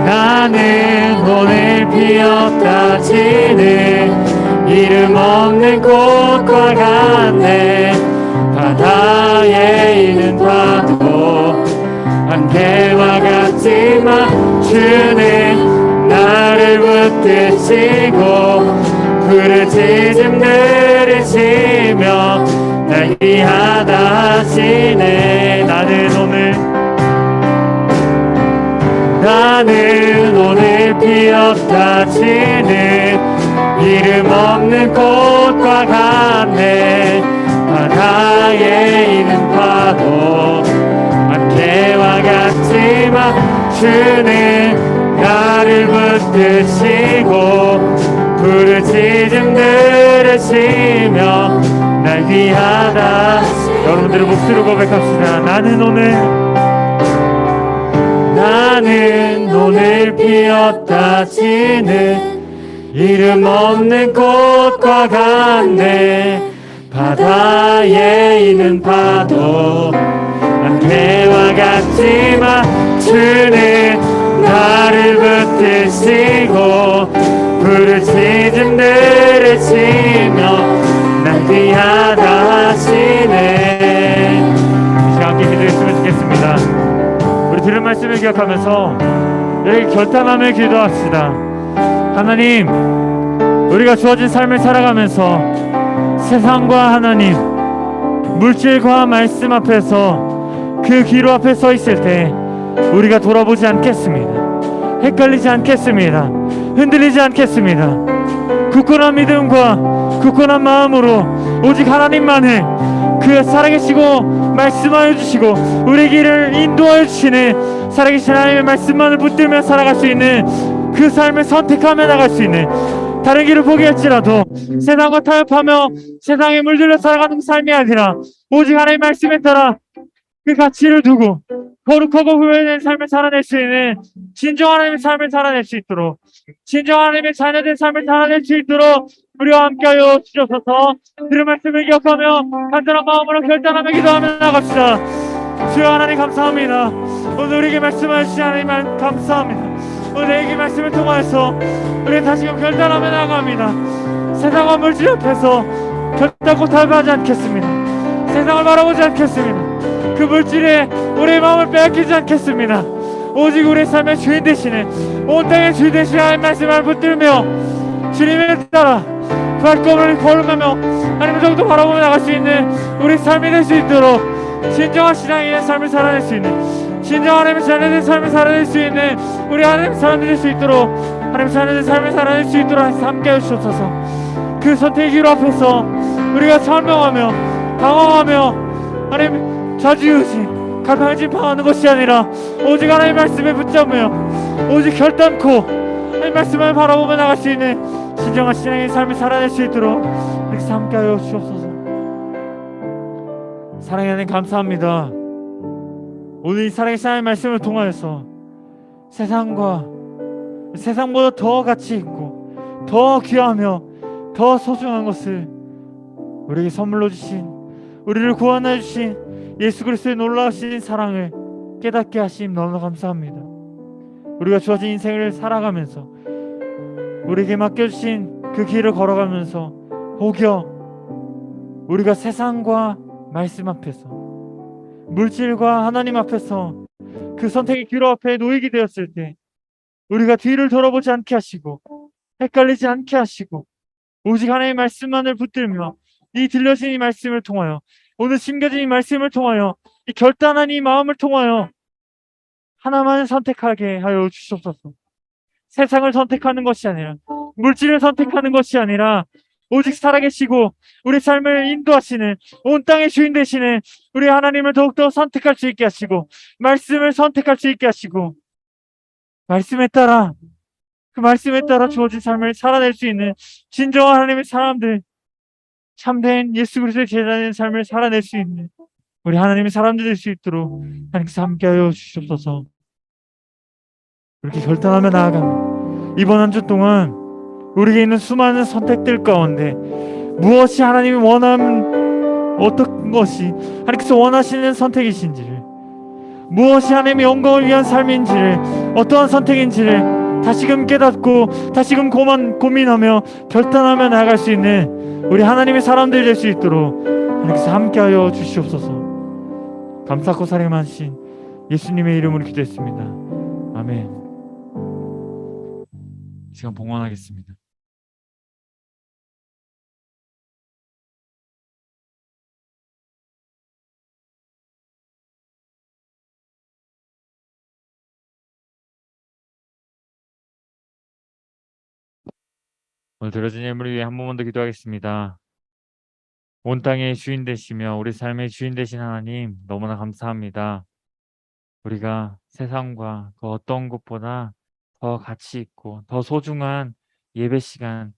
나는 오늘 피었다 지는 이름 없는 꽃과 같네. 바다에 있는 파도 안개와 같지만 주는 나를 붙드시고 부르짖음 들으시며 날 귀하다 하시네. 나는 오늘 피었다 지는 이름 없는 꽃과 같네. 바다에 있는 파도 안개와 같지만 주는 나를 붙드시고 부르짖음 들으시며 날 위하다. 여러분들의 목소리로 고백합시다. 나는 오늘 피었다 지는 이름 없는 꽃과 같네. 바다에 있는 파도 안개와 같지만 주는 나를 붙드시고 부르짖음 들으시며 날 위하다 하시네. 이 시간 함께 기도했으면 좋겠습니다. 우리 들은 말씀을 기억하면서 여기 결단함을 기도합시다. 하나님, 우리가 주어진 삶을 살아가면서 세상과 하나님, 물질과 말씀 앞에서 그 기로 앞에 서 있을 때 우리가 돌아보지 않겠습니다. 헷갈리지 않겠습니다. 흔들리지 않겠습니다. 굳건한 믿음과 굳건한 마음으로 오직 하나님만을, 그 살아계시고 말씀하여 주시고 우리 길을 인도하여 주시는 살아계신 하나님의 말씀만을 붙들며 살아갈 수 있는 그 삶을 선택하며 나갈 수 있는, 다른 길을 포기할지라도 세상과 타협하며 세상에 물들려 살아가는 삶이 아니라 오직 하나님의 말씀에 따라 그 가치를 두고 거룩하고 후회된 삶을 살아낼 수 있는 진정한 하나님의 삶을 살아낼 수 있도록, 진정한 하나님의 자녀된 삶을 살아낼 수 있도록 우리와 함께하여 주셔서 들은 말씀을 기억하며 간절한 마음으로 결단하며 기도하며 나갑시다. 주여 하나님 감사합니다. 오늘 우리에게 말씀하신 하나님 감사합니다. 오늘에게 말씀을 통하여서 우리 다시금 결단하며 나갑니다. 세상과 물질 옆에서 결단코 타협하지 않겠습니다. 세상을 바라보지 않겠습니다. 그 물질에 우리의 마음을 빼앗기지 않겠습니다. 오직 우리의 삶의 주인 되시는, 온 땅의 주인 되시는 하나님 말씀을 붙들며 주님을 따라 발걸음을 걸으며 하나님의 정도 바라보며 나갈 수 있는 우리 삶이 될 수 있도록, 진정한 신앙인의 삶을 살아낼 수 있는, 진정한 하나님의 자녀된 삶을 살아낼 수 있는 우리 하나님의 사람들이 될 수 있도록, 하나님의 자녀된 삶을 살아낼 수 있도록 함께 해주셔서 그 선택의 길 앞에서 우리가 설명하며 당황하며 하나님 좌지우지 갈팡질팡하는 것이 아니라 오직 하나님의 말씀에 붙잡으며 오직 결단코 하나님의 말씀을 바라보며 나갈 수 있는 진정한 신앙의 삶을 살아낼 수 있도록 이렇게 함께하여 주옵소서. 사랑의 하나님 감사합니다. 오늘 이 사랑의 하나님의 말씀을 통하여서 세상보다 더 가치 있고 더 귀하며 더 소중한 것을 우리에게 선물로 주신, 우리를 구원해 주신 예수 그리스도의 놀라우신 사랑을 깨닫게 하심 너무 감사합니다. 우리가 주어진 인생을 살아가면서 우리에게 맡겨주신 그 길을 걸어가면서 혹여 우리가 세상과 말씀 앞에서, 물질과 하나님 앞에서 그 선택의 기로 앞에 놓이게 되었을 때 우리가 뒤를 돌아보지 않게 하시고 헷갈리지 않게 하시고 오직 하나님의 말씀만을 붙들며 이 들려진 이 말씀을 통하여, 오늘 심겨진 이 말씀을 통하여, 이 결단한 이 마음을 통하여 하나만을 선택하게 하여 주시옵소서. 세상을 선택하는 것이 아니라, 물질을 선택하는 것이 아니라 오직 살아계시고 우리 삶을 인도하시는, 온 땅의 주인 되시는 우리 하나님을 더욱더 선택할 수 있게 하시고 말씀을 선택할 수 있게 하시고 말씀에 따라, 그 말씀에 따라 주어진 삶을 살아낼 수 있는 진정한 하나님의 사람들, 참된 예수 그리스도의 제자된 삶을 살아낼 수 있는 우리 하나님의 사람들 될 수 있도록 하나님께서 함께하여 주시옵소서. 그렇게 결단하며 나아가면 이번 한 주 동안 우리에게 있는 수많은 선택들 가운데 무엇이 하나님이 원하는, 어떤 것이 하나님께서 원하시는 선택이신지를, 무엇이 하나님의 영광을 위한 삶인지를, 어떠한 선택인지를 다시금 깨닫고 다시금 고민하며 결단하며 나아갈 수 있는 우리 하나님의 사람들 될 수 있도록 하나님께서 함께하여 주시옵소서. 감사하고 사랑하신 예수님의 이름으로 기도했습니다. 아멘. 이 시간 봉헌하겠습니다. 오늘 들어진 예물을 위해 한 번만 더 기도하겠습니다. 온 땅의 주인 되시며 우리 삶의 주인 되신 하나님 너무나 감사합니다. 우리가 세상과 그 어떤 것보다 더 가치 있고 더 소중한 예배 시간,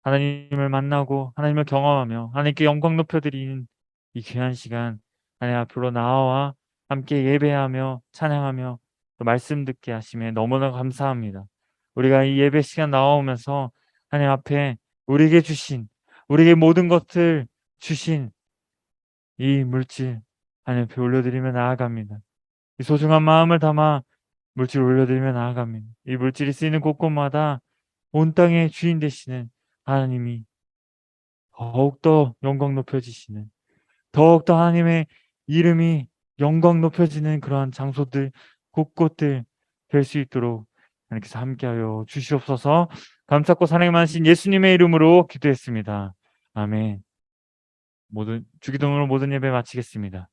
하나님을 만나고 하나님을 경험하며 하나님께 영광 높여드리는 이 귀한 시간, 하나님 앞으로 나와 함께 예배하며 찬양하며 또 말씀 듣게 하심에 너무나 감사합니다. 우리가 이 예배 시간 나오면서 하나님 앞에 우리에게 주신, 우리에게 모든 것을 주신 이 물질 하나님 앞에 올려드리며 나아갑니다. 이 소중한 마음을 담아 물질 올려드리며 나아갑니다. 이 물질이 쓰이는 곳곳마다 온 땅의 주인 되시는 하나님이 더욱더 영광 높여지시는, 더욱더 하나님의 이름이 영광 높여지는 그러한 장소들, 곳곳들 될 수 있도록 하나님께서 함께하여 주시옵소서. 감사코 사랑이 많으신 예수님의 이름으로 기도했습니다. 아멘. 주기도문으로 모든 예배 마치겠습니다.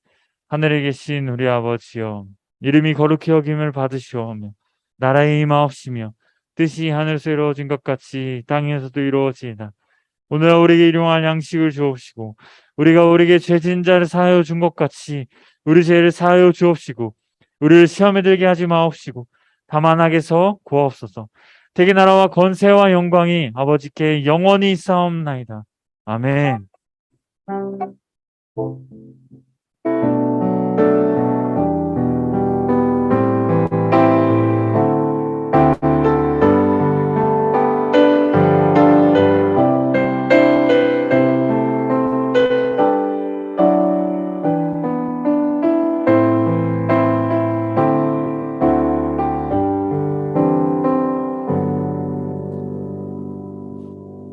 하늘에 계신 우리 아버지여, 이름이 거룩히 여김을 받으시오며 나라의 임하옵시며 뜻이 하늘에서 이루어진 것 같이 땅에서도 이루어지이다. 오늘 우리에게 일용할 양식을 주옵시고 우리가 우리에게 죄진 자를 사하여 준 것 같이 우리 죄를 사하여 주옵시고 우리를 시험에 들게 하지 마옵시고 다만 악에서 구하옵소서. 대개 나라와 권세와 영광이 아버지께 영원히 있사옵나이다. 아멘.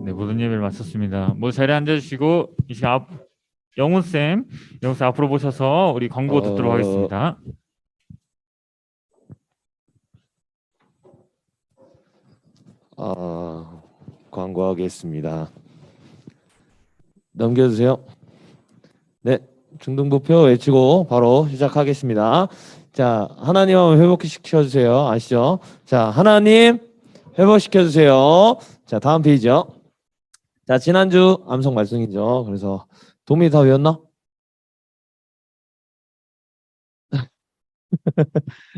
네, 모든 예배를 마쳤습니다. 모두 자리에 앉아주시고 이 시간 영훈 앞으로 모셔서 우리 광고 듣도록 하겠습니다. 광고하겠습니다. 넘겨주세요. 네, 중등부표 외치고 바로 시작하겠습니다. 자, 하나님 한번 회복시켜주세요. 아시죠? 자, 하나님 회복시켜주세요. 자, 다음 페이지요. 자, 지난주 암송 말씀이죠. 그래서 도움이 다 외웠나?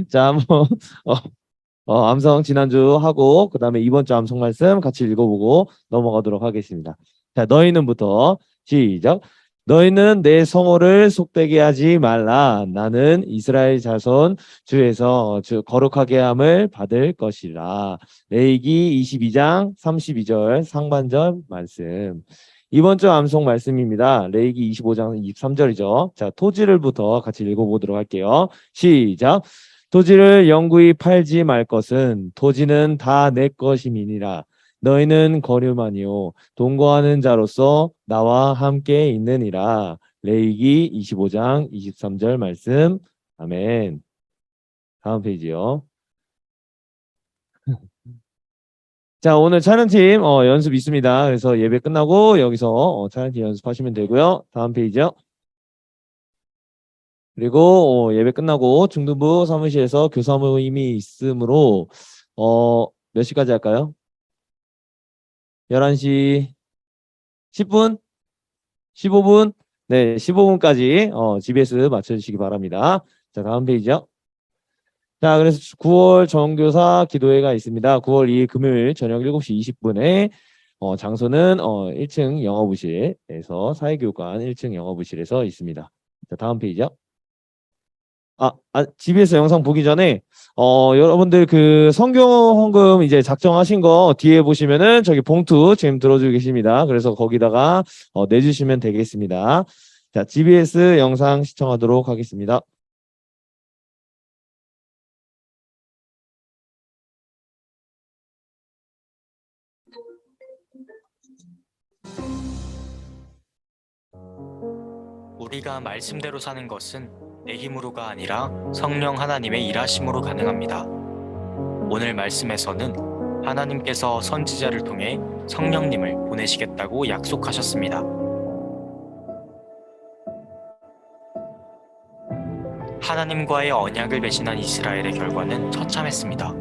자, 한번 암송 지난주 하고 그 다음에 이번 주 암송 말씀 같이 읽어보고 넘어가도록 하겠습니다. 자, 너희는부터 시작. 너희는 내 성호를 속되게 하지 말라. 나는 이스라엘 자손 주에서 거룩하게 함을 받을 것이라. 레위기 22장 32절 상반절 말씀. 이번 주 암송 말씀입니다. 레위기 25장 23절이죠. 자, 토지를부터 같이 읽어보도록 할게요. 시작. 토지를 영구히 팔지 말 것은 토지는 다 내 것임이니라. 너희는 거류만이요 동거하는 자로서 나와 함께 있느니라. 레위기 25장 23절 말씀. 아멘. 다음 페이지요. 자, 오늘 촬영팀 연습 있습니다. 그래서 예배 끝나고 여기서 촬영팀 연습하시면 되고요. 다음 페이지요. 그리고 예배 끝나고 중등부 사무실에서 교사 모임이 있으므로 몇 시까지 할까요? 11시 10분? 15분? 네, 15분까지 GBS 맞춰주시기 바랍니다. 자, 다음 페이지요. 자, 그래서 9월 정교사 기도회가 있습니다. 9월 2일 금요일 저녁 7시 20분에 장소는 1층 영어부실에서 사회교육관 1층 영어부실에서 있습니다. 자, 다음 페이지요. GBS 영상 보기 전에 여러분들 그 성경 헌금 이제 작정하신 거 뒤에 보시면은 저기 봉투 지금 들어주고 계십니다. 그래서 거기다가 내주시면 되겠습니다. 자, GBS 영상 시청하도록 하겠습니다. 우리가 말씀대로 사는 것은 내 힘으로가 아니라 성령 하나님의 일하심으로 가능합니다. 오늘 말씀에서는 하나님께서 선지자를 통해 성령님을 보내시겠다고 약속하셨습니다. 하나님과의 언약을 배신한 이스라엘의 결과는 처참했습니다.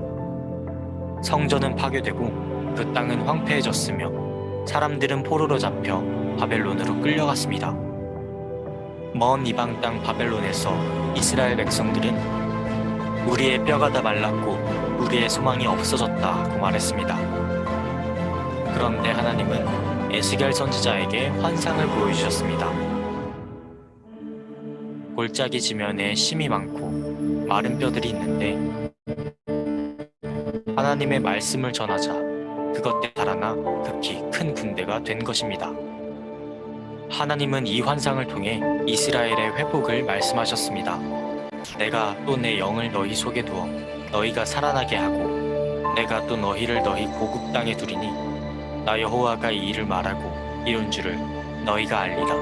성전은 파괴되고 그 땅은 황폐해졌으며 사람들은 포로로 잡혀 바벨론으로 끌려갔습니다. 먼 이방 땅 바벨론에서 이스라엘 백성들은 우리의 뼈가 다 말랐고 우리의 소망이 없어졌다고 말했습니다. 그런데 하나님은 에스겔 선지자에게 환상을 보여주셨습니다. 골짜기 지면에 심이 많고 마른 뼈들이 있는데 하나님의 말씀을 전하자 그것 달아나 극히 큰 군대가 된 것입니다. 하나님은 이 환상을 통해 이스라엘의 회복을 말씀하셨습니다. 내가 또 내 영을 너희 속에 두어 너희가 살아나게 하고 내가 또 너희를 너희 고국 땅에 두리니 나 여호와가 이 일을 말하고 이룬 줄을 너희가 알리라.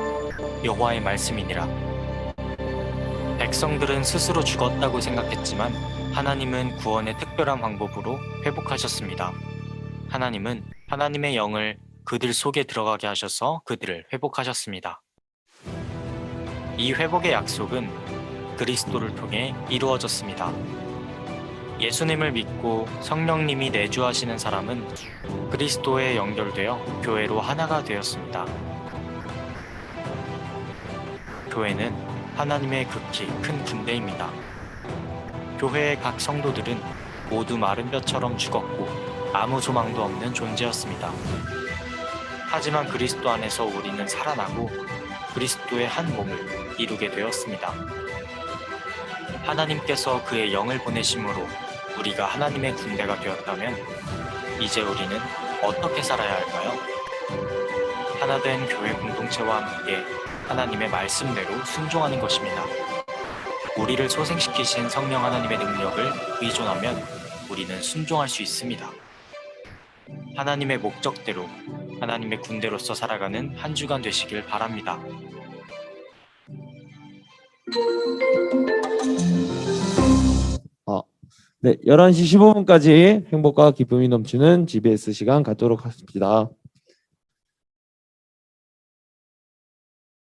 여호와의 말씀이니라. 백성들은 스스로 죽었다고 생각했지만 하나님은 구원의 특별한 방법으로 회복하셨습니다. 하나님은 하나님의 영을 그들 속에 들어가게 하셔서 그들을 회복하셨습니다. 이 회복의 약속은 그리스도를 통해 이루어졌습니다. 예수님을 믿고 성령님이 내주하시는 사람은 그리스도에 연결되어 교회로 하나가 되었습니다. 교회는 하나님의 극히 큰 군대입니다. 교회의 각 성도들은 모두 마른 뼈처럼 죽었고 아무 소망도 없는 존재였습니다. 하지만 그리스도 안에서 우리는 살아나고 그리스도의 한 몸을 이루게 되었습니다. 하나님께서 그의 영을 보내심으로 우리가 하나님의 군대가 되었다면 이제 우리는 어떻게 살아야 할까요? 하나된 교회 공동체와 함께 하나님의 말씀대로 순종하는 것입니다. 우리를 소생시키신 성령 하나님의 능력을 의존하면 우리는 순종할 수 있습니다. 하나님의 목적대로 하나님의 군대로서 살아가는 한 주간 되시길 바랍니다. 네, 11시 15분까지 행복과 기쁨이 넘치는 GBS 시간 갖도록 하겠습니다.